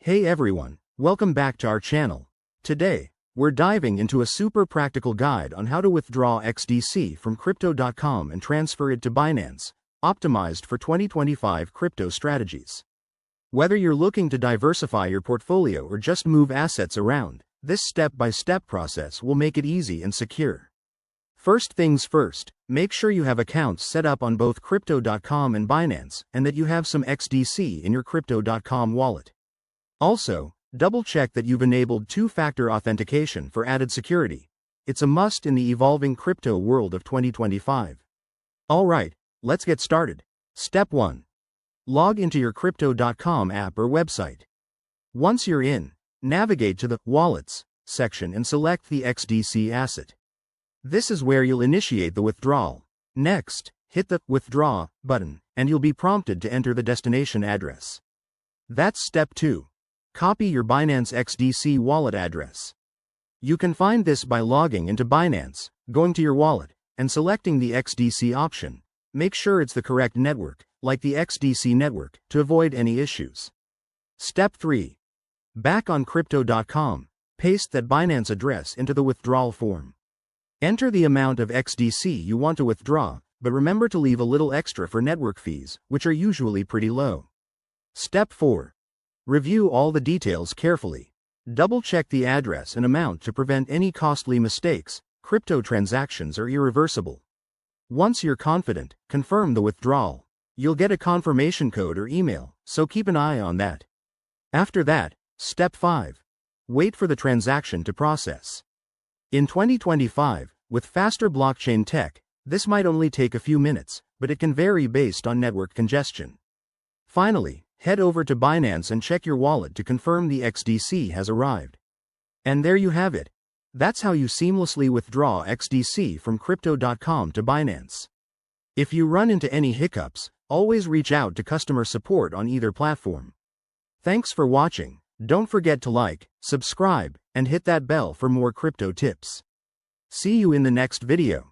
Hey everyone, welcome back to our channel. Today, we're diving into a super practical guide on how to withdraw XDC from Crypto.com and transfer it to Binance, optimized for 2025 crypto strategies. Whether you're looking to diversify your portfolio or just move assets around, this step-by-step process will make it easy and secure. First things first, make sure you have accounts set up on both Crypto.com and Binance and that you have some XDC in your Crypto.com wallet. Also, double-check that you've enabled two-factor authentication for added security. It's a must in the evolving crypto world of 2025. Alright, let's get started. Step 1. Log into your Crypto.com app or website. Once you're in, navigate to the Wallets section and select the XDC asset. This is where you'll initiate the withdrawal. Next, hit the Withdraw button, and you'll be prompted to enter the destination address. That's step 2. Copy your Binance XDC wallet address. You can find this by logging into Binance, going to your wallet, and selecting the XDC option. Make sure it's the correct network, like the XDC network, to avoid any issues. Step 3. Back on Crypto.com, paste that Binance address into the withdrawal form. Enter the amount of XDC you want to withdraw, but remember to leave a little extra for network fees, which are usually pretty low. Step 4. Review all the details carefully. Double-check the address and amount to prevent any costly mistakes. Crypto transactions are irreversible. Once you're confident, confirm the withdrawal. You'll get a confirmation code or email, so keep an eye on that. After that, step 5. Wait for the transaction to process. In 2025, with faster blockchain tech, this might only take a few minutes, but it can vary based on network congestion. Finally, head over to Binance and check your wallet to confirm the XDC has arrived. And there you have it. That's how you seamlessly withdraw XDC from Crypto.com to Binance. If you run into any hiccups, always reach out to customer support on either platform. Thanks for watching. Don't forget to like, subscribe, and hit that bell for more crypto tips. See you in the next video.